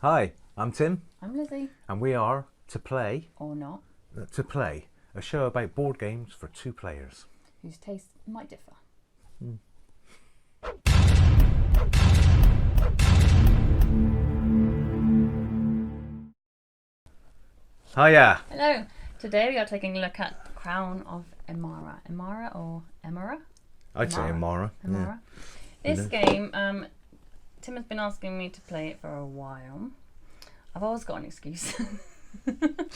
Hi, I'm Tim, I'm Lizzie. and we are Or not. To Play, a show about board games for two players. Whose tastes might differ. Hiya! Hello. Today we are taking a look at the Crown of Emara. Emara or Emara? I'd say Emara. Emara. This game, Tim has been asking me to play it for a while. I've always got an excuse.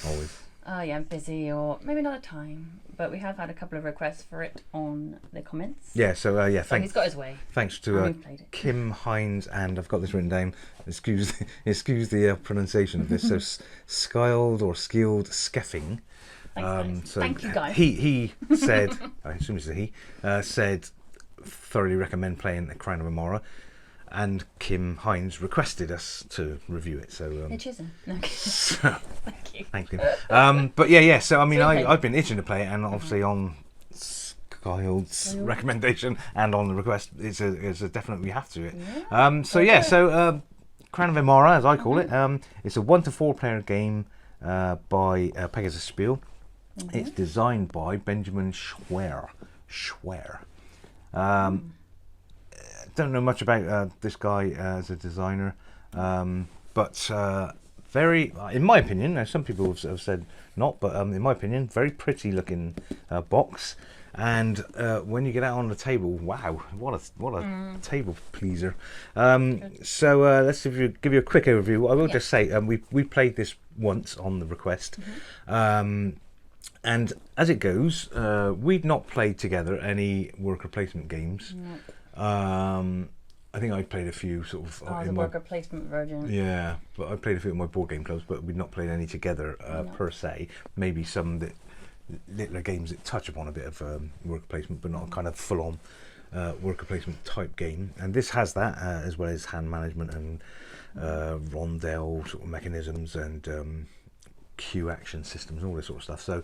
Always. Oh yeah, I'm busy, or maybe another time. But we have had a couple of requests for it on the comments. Yeah, so So thanks. he's got his way. Thanks And to we've played it. Kim Hines, and I've got this written down. Excuse the pronunciation of this. So skilled or skilled skeffing. Thanks, guys. So Thank you, guys. He said, I assume it's a he, said thoroughly recommend playing The Crown of Emara, and Kim Hines requested us to review it. So Hey, Chisholm. No. so Thank you. thanks, Kim. But yeah. So I mean, So you I've been itching to play it, and obviously on Skyhold's recommendation and on the request, it's a definite we have to do it. Yeah. Crown of Emara, as I call it, it's a 1 to 4 player game by Pegasus Spiel. It's designed by Benjamin Schwer. Don't know much about this guy as a designer, but very, in my opinion, now some people have said not, but in my opinion, very pretty looking box. And when you get out on the table, wow, what a table pleaser. So let's give you a quick overview. I will just say we played this once on the request. And as it goes, we'd not played together any worker placement games. I think I played a few sort of. Oh, the worker placement version. Yeah, but I played a few of my board game clubs, but we'd not played any together per se. Maybe some littler games that touch upon a bit of worker placement, but not a kind of full-on worker placement type game. And this has that, as well as hand management and rondel sort of mechanisms and queue action systems, all this sort of stuff. So,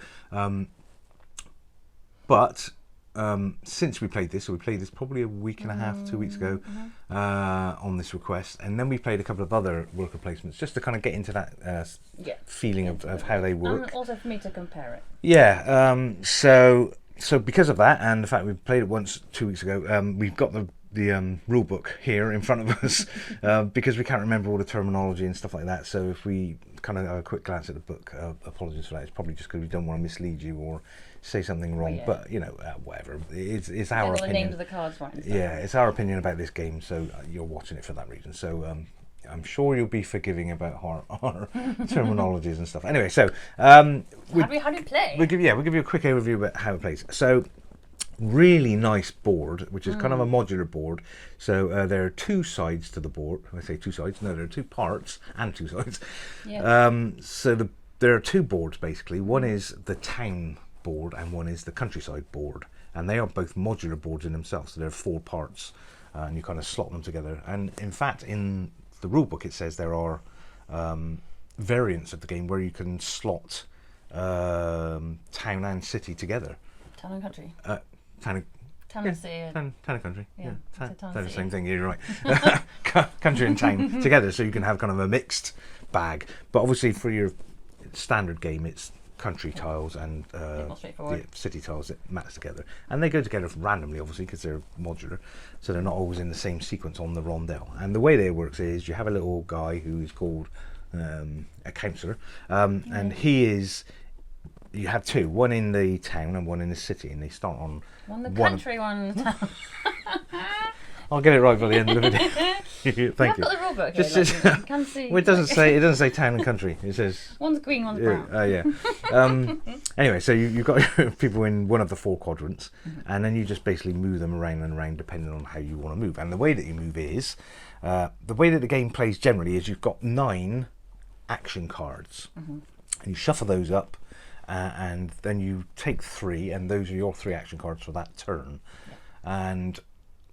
since we played this, so we played this probably a week and a half, 2 weeks ago, on this request, and then we played a couple of other worker placements just to kind of get into that feeling of how they work. And also for me to compare it. Yeah. So because of that, and the fact we played it once 2 weeks ago, we've got the rule book here in front of us because we can't remember all the terminology and stuff like that. So if we kind of have a quick glance at the book, apologies for that. It's probably just because we don't want to mislead you or say something wrong. Yeah. But whatever. It's our All the opinion. names of the cards right. And stuff. Yeah, it's our opinion about this game. So you're watching it for that reason. So I'm sure you'll be forgiving about our terminologies and stuff. Anyway, so How do you play? we'll give you a quick overview about how it plays. So really nice board, which is kind of a modular board. So there are two sides to the board. When I say two sides, no, there are two parts and two sides. Yeah. There are two boards basically. One is the town board and one is the countryside board, and they are both modular boards in themselves. So there are 4 parts, and you kind of slot them together. And in fact, in the rule book, it says there are variants of the game where you can slot town and city together. Town and country. Town and city. and country. Yeah, Town, it's a town they're the city. same thing. You're right. Country and town together, so you can have kind of a mixed bag. But obviously, for your standard game, it's country tiles and more straightforward. city tiles that match together, and they go together randomly, obviously, because they're modular, so they're not always in the same sequence on the rondel. And the way that it works is you have a little guy who is called a councillor, and he is. You have two, one in the town and one in the city, and they start on One the country, one the town. I'll get it right by the end of the video. Thank you. I've got the rule book Just here. says- You can see. Well, it doesn't say town and country. It says One's green, one's brown. Anyway, so you've got people in one of the 4 quadrants, and then you just basically move them around and around depending on how you want to move. And the way that you move is the way that the game plays generally is you've got 9 action cards, and you shuffle those up. And then you take 3, and those are your 3 action cards for that turn. And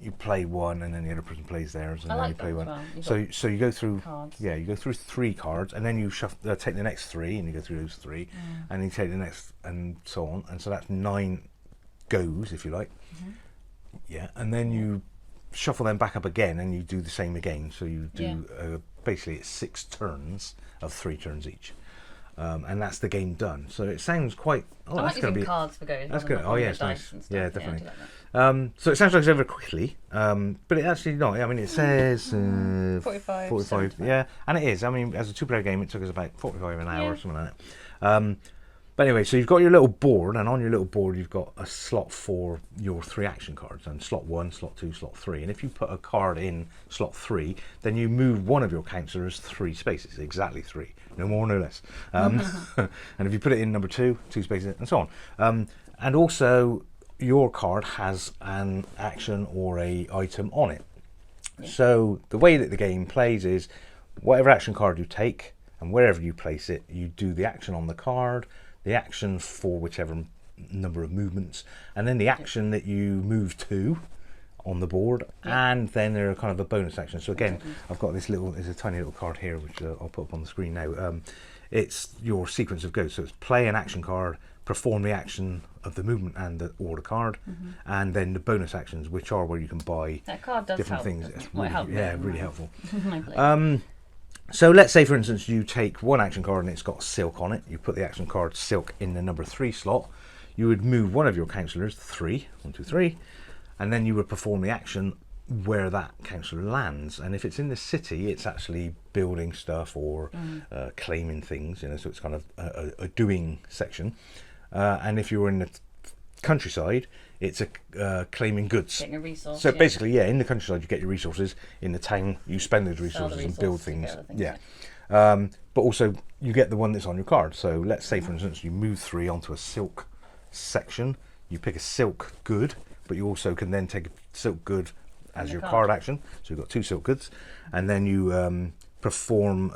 you play one, and then the other person plays theirs, and I then like you play that as one. well. So you go through. Cards. Yeah, you go through 3 cards, and then you take the next 3, and you go through those 3, and you take the next, and so on. And so that's 9 goes, if you like. Yeah, and then you shuffle them back up again, and you do the same again. So you do basically it's 6 turns of 3 turns each. And that's the game done. So it sounds quite. Oh, I that's like going to be cards for goes. That's good. Oh yeah, it's nice. Yeah, I definitely. do like that. So it sounds like it's over quickly, but it actually not. I mean, it says 45. 45. Yeah, and it is. I mean, as a 2-player game, it took us about 45 an hour or something like that. But anyway, so you've got your little board, and on your little board, you've got a slot for your 3 action cards, and slot 1, slot 2, slot 3. And if you put a card in slot 3, then you move one of your councillors 3 spaces, exactly 3, no more, no less. And if you put it in number 2, 2 spaces, and so on. And also, your card has an action or a item on it. Yeah. So the way that the game plays is, whatever action card you take, and wherever you place it, you do the action on the card, the action for whichever number of movements, and then the action that you move to on the board, and then there are kind of a bonus action. So again, I've got this there's a tiny little card here, which I'll put up on the screen now. It's your sequence of goes. So it's play an action card, perform the action of the movement or the card, and then the bonus actions, which are where you can buy that card does different help, things. It's Really helpful. So let's say, for instance, you take one action card and it's got silk on it. You put the action card silk in the number 3 slot. You would move one of your councillors 3, 1, 2, 3, and then you would perform the action where that councillor lands. And if it's in the city, it's actually building stuff or claiming things. So it's kind of a doing section. And if you're in the countryside, it's a claiming goods. Getting a resource. So basically, in the countryside you get your resources. In the town you spend those resources and build things. But also you get the one that's on your card. So let's say, for instance, you move 3 onto a silk section. You pick a silk good, but you also can then take a silk good as your card action. So you've got 2 silk goods, and then you perform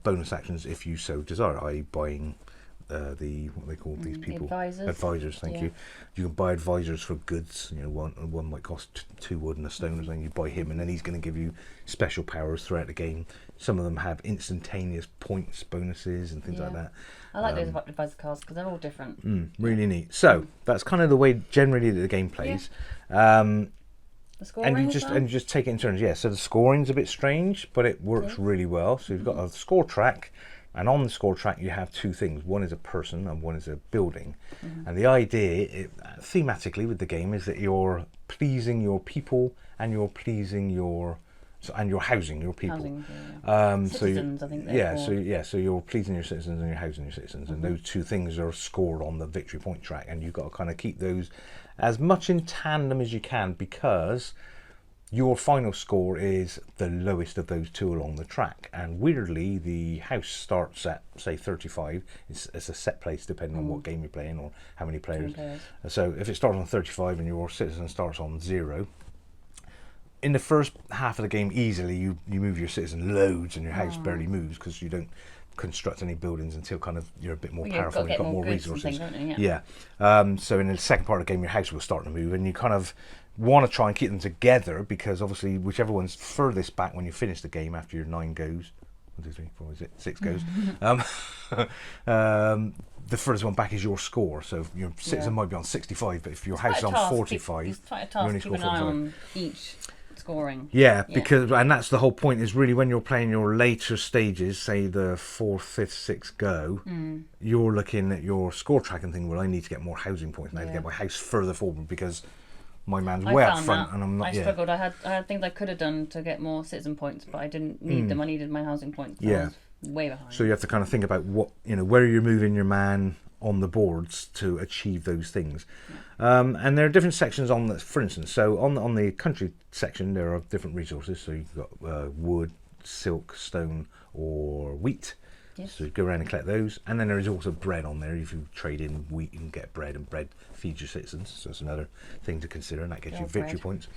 bonus actions if you so desire, i.e. buying what they call these people, advisors. Thank you. You can buy advisors for goods. One might cost 2 wood and a stone or something. You buy him, and then he's going to give you special powers throughout the game. Some of them have instantaneous points bonuses and things like that. I like those advisor cards because they're all different. Really neat. So that's kind of the way generally that the game plays. The scoring and you just take it in turns. So the scoring's a bit strange, but it works really well. So you've got a score track. And on the score track, you have 2 things. One is a person and one is a building. And the idea, thematically with the game, is that you're pleasing your people and you're pleasing your housing your people. Citizens, I think. So you're pleasing your citizens and you're housing your citizens, and those 2 things are scored on the victory point track, and you've got to kind of keep those as much in tandem as you can, because your final score is the lowest of those 2 along the track. And weirdly, the house starts at, say, 35. It's a set place depending on what game you're playing or how many players. So if it starts on 35 and your citizen starts on 0, in the first half of the game, easily you move your citizen loads and your house barely moves, because you don't construct any buildings until kind of you're a bit more powerful, you've got more resources. So in the second part of the game, your house will start to move, and you kind of want to try and keep them together, because obviously whichever one's furthest back when you finish the game after your 9 goes, 1, 2, 3, 4, is it 6 goes, the furthest one back is your score. So your citizen might be on 65, but if your house is on 45, it's quite a task to keep an eye on each scoring. Because and that's the whole point, is really when you're playing your later stages, say the 4th, 5th, 6th go, you're looking at your score track and thinking, well, I need to get more housing points now to get my house further forward, because my man's way up front and I'm not. I struggled. I had things I could have done to get more citizen points, but I didn't need them. I needed my housing points. I was way behind. So you have to kind of think about what, where you're moving your man on the boards to achieve those things. And there are different sections on this, for instance. So on the country section, there are different resources. So you've got wood, silk, stone, or wheat. So you go around and collect those. And then there is also bread on there. If you trade in wheat, you can get bread, and bread feeds your citizens. So that's another thing to consider, and that gets you victory points.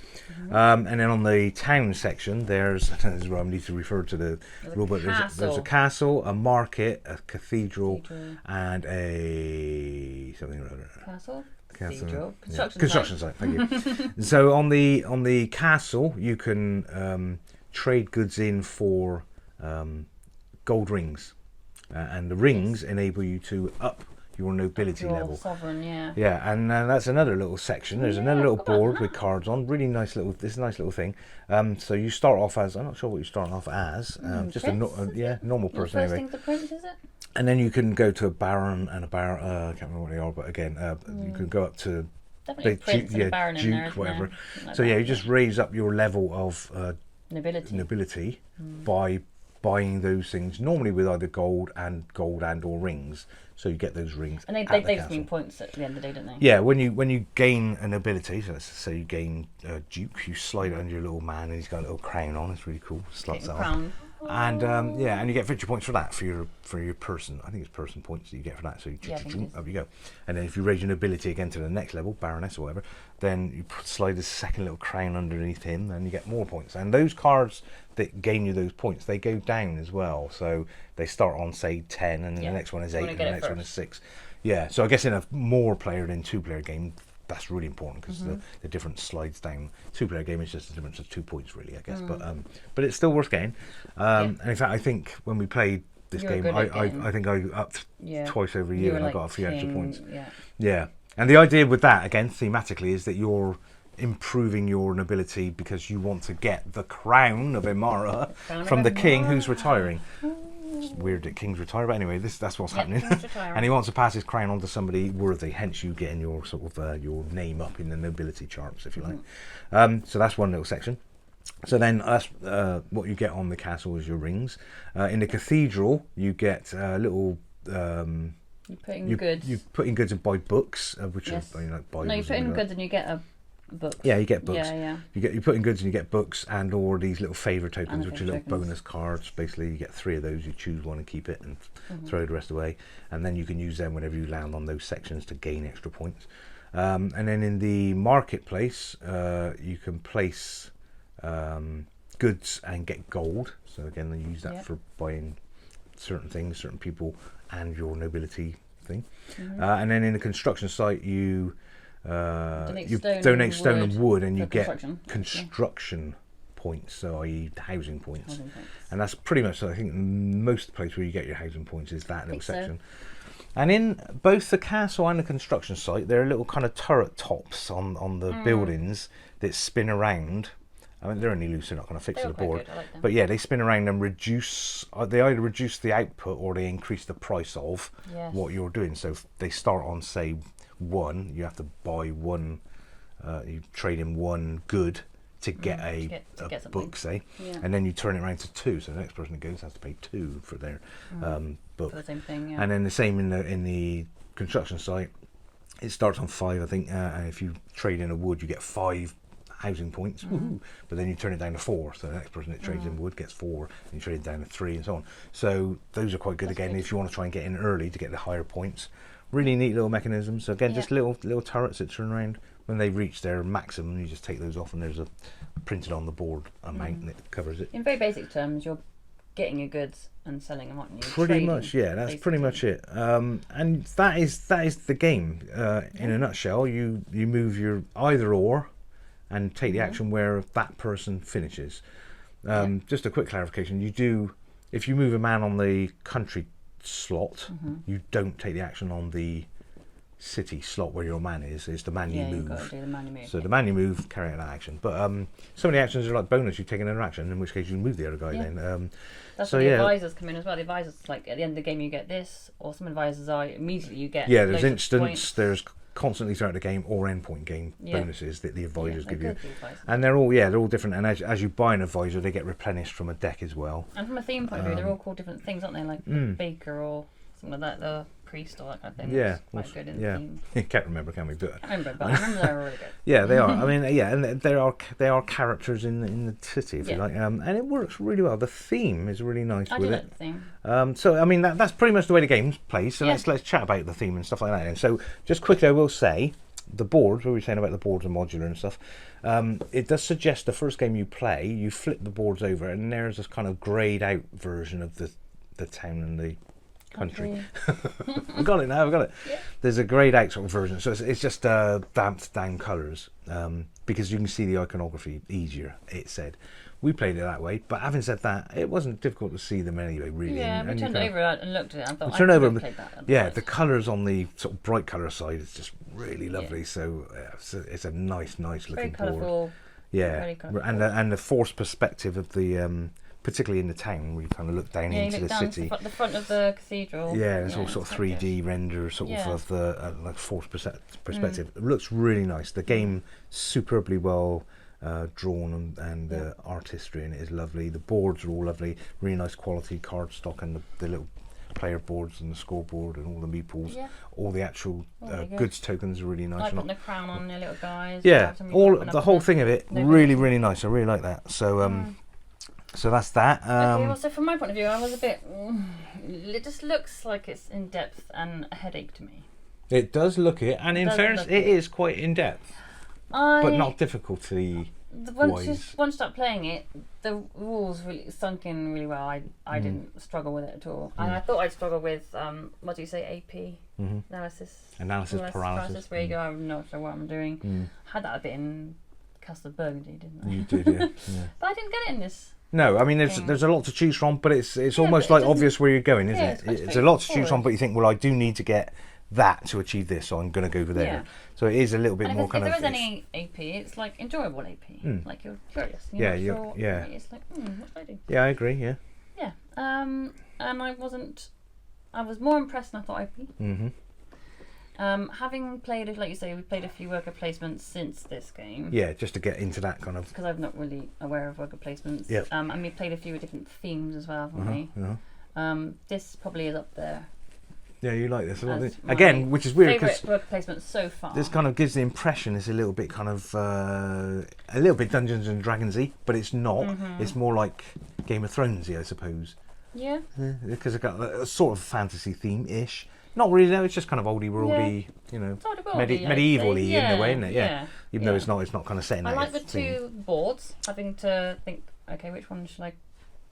And then on the town section, this is where I need to refer to the rule book. There's a castle, a market, a cathedral, and a something or other. Cathedral. Construction site. Thank you. So on the castle, you can trade goods in for gold rings. And the rings enable you to up your nobility Your level. sovereign, yeah. Yeah, and that's another little section. There's another little board with cards on. Really nice little. This nice little thing. So you start off as, I'm not sure what you start off as. Just prince, normal Your person first anyway. thing's a prince, is it? And then you can go to a baron and a baron. I can't remember what they are, but again, you can go up to Definitely a prince and a baron in there, duke, isn't whatever. there? Like So yeah, that, you just raise up your level of nobility. by buying those things, normally with either gold and or rings. So you get those rings. And they just mean points at the end of the day, don't they? Yeah, when you gain an ability, so let's say you gain Duke, you slide it under your little man, and he's got a little crown on. It's really cool. Slots that on. And and you get victory points for that for your person. I think it's person points that you get for that. So up you go. And then if you raise your nobility again to the next level, baroness or whatever, then you slide a second little crown underneath him, and you get more points. And those cards that gain you those points, they go down as well. So they start on say 10, and then the next one is 8, and the next one is 6. Yeah. So I guess in a more player than 2-player game, that's really important because the difference slides down. 2-player game is just a difference of 2 points, really, I guess. But it's still worth getting. And in fact, I think when we played this game, I think I upped twice over a year, and I got a few extra points. Yeah. And the idea with that, again, thematically, is that you're improving your nobility because you want to get the crown of Emara from the king who's retiring. It's weird that kings retire, but anyway, that's what's happening. And he wants to pass his crown on to somebody worthy, hence you getting your sort of your name up in the nobility charts, if you like. So that's one little section. So then what you get on the castle is your rings. In the cathedral, you get little... you put in goods. You put in goods and buy books, which are like Bibles. No, you put in goods and you get a book. Yeah, you get books. Yeah. You put in goods and you get books and or these little favour tokens, which are little bonus cards. Basically, you get 3 of those. You choose one and keep it, and throw the rest away. And then you can use them whenever you land on those sections to gain extra points. And then in the marketplace, you can place goods and get gold. So again, they use that for buying certain things, certain people, and your nobility thing. And then in the construction site, you donate stone and wood, and you get construction points, so i.e. housing points. And that's pretty much, I think, most of the place where you get your housing points is that little section. And in both the castle and the construction site, there are little kind of turret tops on the buildings that spin around. I mean, they're only loose, they're not going to fix the board. Like, but yeah, they spin around and reduce, they either reduce the output or they increase the price of what you're doing. So if they start on, say, 1, you have to buy 1, you trade in 1 good to get a book, say, and then you turn it around to 2. So the next person that goes has to pay 2 for their book. For the same thing, And then the same in the construction site. It starts on 5, I think, and if you trade in a wood, you get 5 housing points, but then you turn it down to 4, so the next person that trades in wood gets 4, and you trade it down to 3, and so on. So those are quite good. Again, if you want to try and get in early to get the higher points. Really neat little mechanisms. So again, just little turrets that turn around. When they reach their maximum, you just take those off, and there's a printed on the board amount that covers it. In very basic terms, you're getting your goods and selling them, aren't you? Pretty much, yeah. That's pretty much it. And that is the game in a nutshell. You move your either or, and take the action where that person finishes. Just a quick clarification: if you move a man on the country slot, you don't take the action on the city slot where your man is. It's the man you move. Got to do the man you move. So the man you move, carry out that action. But some of the actions are like bonus. You take another action, in which case you move the other guy. Then that's where the advisors come in as well. The advisors, like at the end of the game, you get this, or some advisors are immediately you get. Yeah, there's instants. There's constantly throughout the game or endpoint game bonuses that the advisors give you, and they're all different. And as you buy an advisor, they get replenished from a deck as well. And from a theme point of view, they're all called different things, aren't they? Like the baker or something like that, the priest or that kind of thing. Yeah, quite good in the theme. Can't remember, can we? But I remember they're really good. Yeah, they are. I mean, and they are characters in the city, if you like, and it works really well. The theme is really nice with it. I do like the theme. So I mean, that's pretty much the way the game plays. So let's chat about the theme and stuff like that. And so just quickly, I will say the boards. What we were saying about the boards and modular and stuff. It does suggest the first game you play, you flip the boards over, and there's this kind of greyed out version of the town and the country. I've got it now. I've got it. Yeah. There's a greyed out sort of version, so it's just damped down colours because you can see the iconography easier. It said, we played it that way. But having said that, it wasn't difficult to see them anyway, really. Yeah, we turned over and looked at it and thought, turned over, played that. Yeah, the colours on the sort of bright colour side is just really lovely. So it's a nice looking very board. colourful. Yeah, very colourful. and the forced perspective of the particularly in the town where you kind of look down into you look the down city. the front of the cathedral. Yeah, it's all sort of 3D render, sort of the like forced perspective. It looks really nice. The game superbly well drawn, and the artistry in it is lovely. The boards are all lovely, really nice quality cardstock, and the little player boards and the scoreboard and all the meeples. Yeah. All the actual goods tokens are really nice. Like putting the crown on the little guys. Yeah, the whole thing of it, really nice. I really like that. So so that's that. Okay, well, so from my point of view, I was a bit. It just looks like it's in depth and a headache to me. It does look it, and in fairness, it is quite in depth, but not difficulty. Once you start playing it, the rules really sunk in really well. I didn't struggle with it at all, and I thought I'd struggle with what do you say, AP analysis paralysis. Where you go, I'm not sure what I'm doing. I had that a bit in Castle Burgundy, didn't I? You did, yeah. But I didn't get it in this. No, I mean there's a lot to choose from, but it's almost like obvious where you're going, isn't it? It's a lot to choose from, but you think, well, I do need to get that to achieve this, so I'm going to go over there. Yeah. So it is a little bit more kind of. If there is any AP, it's like enjoyable AP. Like you're curious. It's like, what do I do? Yeah, I agree. Yeah. Yeah. And I was more impressed than I thought I'd be. Having played, like you say, we played a few worker placements since this game. Yeah, just to get into that kind of. Because I'm not really aware of worker placements. Yeah. And we played a few different themes as well, haven't we? This probably is up there. Yeah, you like this a lot. Again, which is weird because worker placement so far. This kind of gives the impression it's a little bit kind of a little bit Dungeons and Dragons-y, but it's not. It's more like Game of Thrones-y, I suppose. Yeah. Because it's got a sort of fantasy theme-ish. Not really, no. It's just kind of oldie worldy, medievally in a way, isn't it? Yeah. Even though it's not kind of set in that. I like the two boards. Having to think, okay, which one should I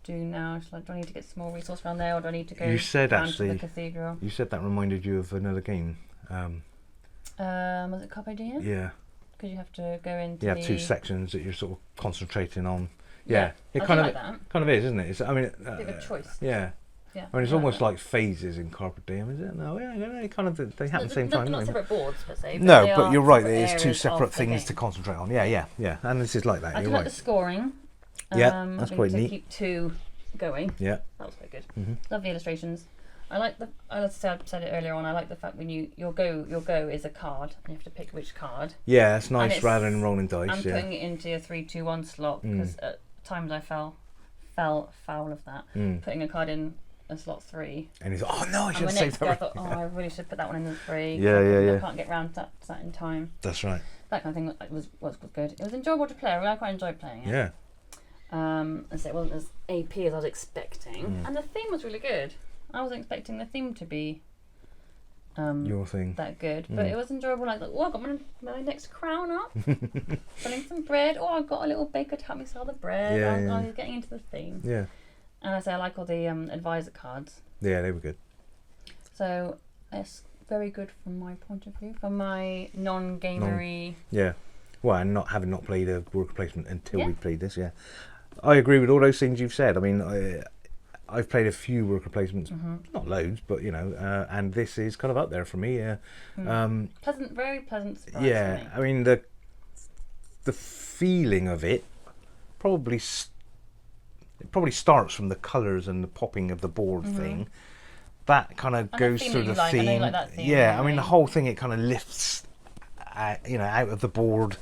do now? Do I need to get some more resource around there, or do I need to go down to the cathedral? You said that reminded you of another game. Was it Carpe Diem? Yeah. Because you have to go into. You have two sections that you're sort of concentrating on. Yeah. It kind of is, isn't it? It's, I mean, a bit of a choice. Yeah. Yeah, I mean, it's almost like phases in Carpe Diem, is it? No, they kind of they happen at the same time. They're not separate boards per se. No, but you're right. There is two separate things to concentrate on. Yeah. And this is like that. I like the scoring. That's quite neat. To keep two going. Yeah, that was quite good. Love the illustrations. I said it earlier on. I like the fact when your go is a card and you have to pick which card. Yeah, it's nice rather than rolling dice. And putting it into a 3-2-1 slot because at times I fell foul of that. Putting a card in a slot 3. And he's like, oh no, I should have saved that. I thought, I really should put that one in the 3. Yeah. I can't get round to that in time. That's right. That kind of thing was good. It was enjoyable to play. I quite enjoyed playing it. Yeah. And so it wasn't as AP as I was expecting. And the theme was really good. I wasn't expecting the theme to be your thing that good, but it was enjoyable. Like, oh, I got my next crown up, filling some bread. Oh, I got a little baker to help me sell the bread. I was getting into the theme. Yeah. And I like all the advisor cards. Yeah, they were good. So it's very good from my point of view, from my non-gamery. Yeah. Well, and having not played a worker placement until we played this. Yeah. I agree with all those things you've said. I mean, I've played a few worker placements, not loads, but and this is kind of up there for me. Pleasant, very pleasant surprise. Yeah, for me. I mean the feeling of it probably starts from the colours and the popping of the board thing. That kind of goes through the theme. I like that theme. Yeah, I mean the whole thing, it kind of lifts, out of the board.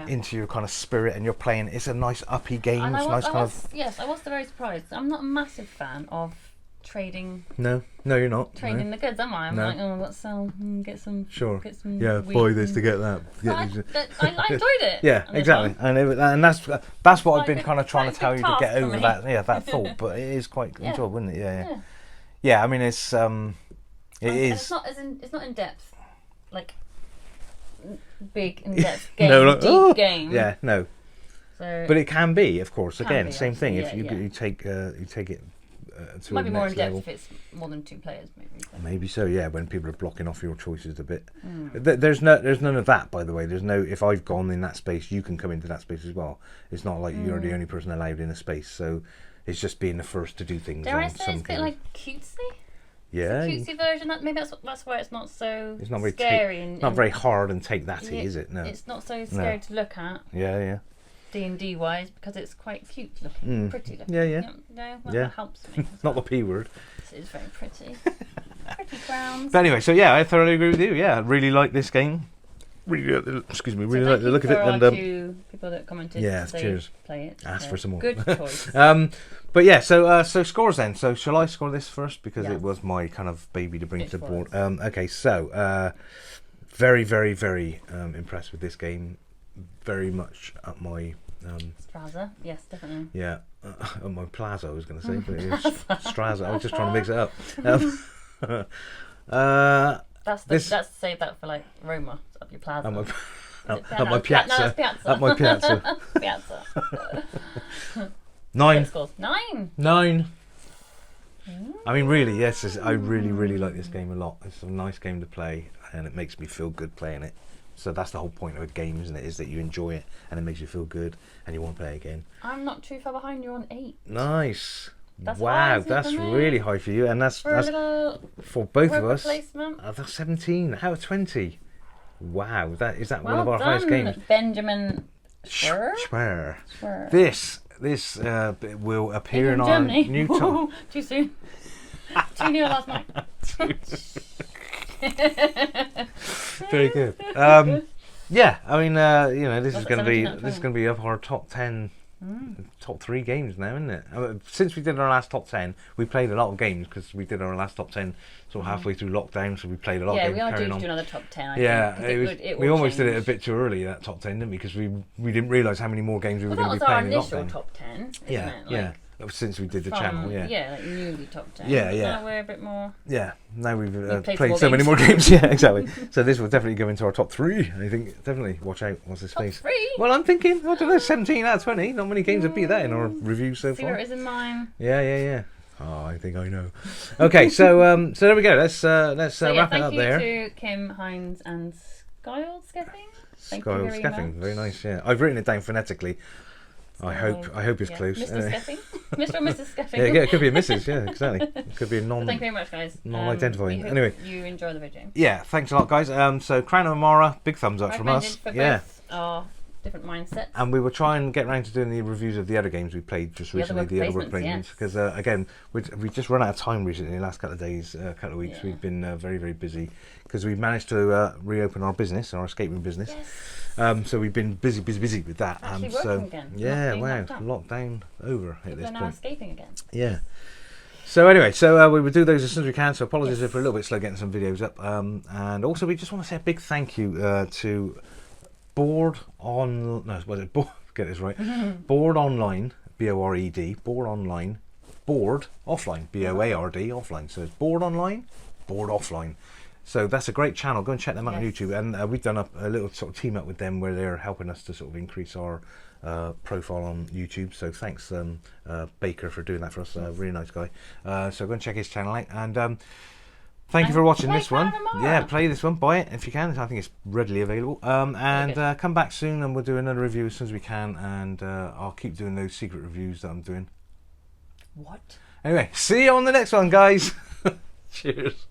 Into your kind of spirit, and you're playing. It's a nice uppy game. And I was very surprised. I'm not a massive fan of trading. No, you're not. Trading the goods, am I? I'm like, oh, let's sell, get some. Sure. Get some buy this to get that. I enjoyed it. Yeah, exactly. And that's what I've been kind of trying to tell you to get over that. Yeah, that thought. But it is quite enjoyable, isn't it? Yeah. I mean, it's It's not in depth, like. Big in-depth game, deep game. Yeah, no. So but it can be, of course. Again, same thing. If you take it to might a be more in next depth level. if it's more than 2 players, maybe. Maybe so, yeah. When people are blocking off your choices a bit. There's none of that, by the way. There's no. If I've gone in that space, you can come into that space as well. It's not like you're the only person allowed in a space. So it's just being the first to do things. Dare on I say some it's a bit games. like cutesy? Yeah, It's a cutesy version. Maybe that's why it's not so it's not very scary. it's not very hard and take that yeah, is it? No. It's not so scary to look at. Yeah. D&D wise, because it's quite cute looking, pretty looking. Yeah. No, well, Yeah. that helps me. Not the P word. It is very pretty. Pretty grounds. But anyway, so yeah, I thoroughly agree with you. Yeah, I really like this game. Really like the look of it. And two people that commented. Yeah, to cheers. Play it. Ask for some more. Good choice. But yeah, so scores then. So shall I score this first because Yes. it was my kind of baby to bring It to the board. was. Okay, so very, very, very impressed with this game. Very much up my Straza, yes, definitely. yeah, up my plaza. I was going to say, but it's Straza. I was just trying to mix it up. That's save that for like Roma, up your plaza. Up my piazza. No, it's piazza. Up my piazza. Piazza. 9. Scores. 9. 9. I mean, really, yes. I really, really like this game a lot. It's a nice game to play, and it makes me feel good playing it. So that's the whole point of a game, isn't it? Is that you enjoy it, and it makes you feel good, and you want to play again. I'm not too far behind. You're on 8. Nice. That's wow, high, isn't it, that's for me? really high for you, and that's For a little for both of work us. replacement. That's 17 out of 20. Wow, is that one Well of our done, highest games? Benjamin Schwer. Schwer. This will appear in our Germany. new top. Too soon. 2-0 last night. Very good. Yeah, I mean, this Was is it going to be 17 out of 20? up our top 10, top 3 games now, isn't it? Since we did our last top 10, we played a lot of games because we did our last top 10 sort of halfway through lockdown, so we played a lot of Yeah, games we are carrying due on. to do another top 10. I Yeah, think, we almost did it a bit too early, that top 10, didn't we? Because we didn't realise how many more games we were Well, going that to was be our playing in initial lockdown. top 10, isn't Yeah, it? yeah. Since we did the channel, yeah. Yeah, like newly top 10. Yeah, yeah. Now we're a bit more... Yeah, now we've played played more so many games. more games. Yeah, exactly. So this will definitely go into our top 3. I think definitely. Watch out. What's his Top face? 3? Well, I'm thinking. I don't know. 17 out of 20. Not many games have beat that in our reviews so See where far. it is in mine. Yeah. Oh, I think I know. Okay, so there we go. Let's wrap it up there. Thank you to Kim, Hines, and Skyle Skeffing. Thank you very Scaffing. much. Very nice. Yeah, I've written it down phonetically. I hope it's close. Mr. Anyway. Skeffing. Mr. and Mrs. Skeffing. Yeah, it could be a Mrs. Yeah, exactly. It could be a Thank you very much, guys. non-identifying. We hope Anyway. you enjoy the video. Yeah, thanks a lot, guys. So Crown of Emara, big thumbs up from us. For Yeah. both our different mindsets. And we will try and get around to doing the reviews of the other games we played just recently, the other work placements. Because again, we just run out of time recently. The last couple of days, couple of weeks, we've been very, very busy because we managed to reopen our business, our escape room business. Yes. So we've been busy with that. Actually So working again. yeah, Not wow, being lockdown over at this We're now point. escaping again. Yeah. So anyway, we will do those as soon as we can. So apologies if we're a little bit slow getting some videos up. And also we just want to say a big thank you to Board Online, Board Online, BORED, Board Online, Board Offline, BOARD, Offline. So it's Board Online, Board Offline. So that's a great channel. Go and check them out on YouTube. And we've done a little sort of team up with them where they're helping us to sort of increase our profile on YouTube. So thanks Baker for doing that for us. Really nice guy. So go and check his channel out. And thank you for watching this one. Yeah, play this one, buy it if you can. I think it's readily available. And come back soon and we'll do another review as soon as we can. And I'll keep doing those secret reviews that I'm doing. What? Anyway, see you on the next one, guys. Cheers.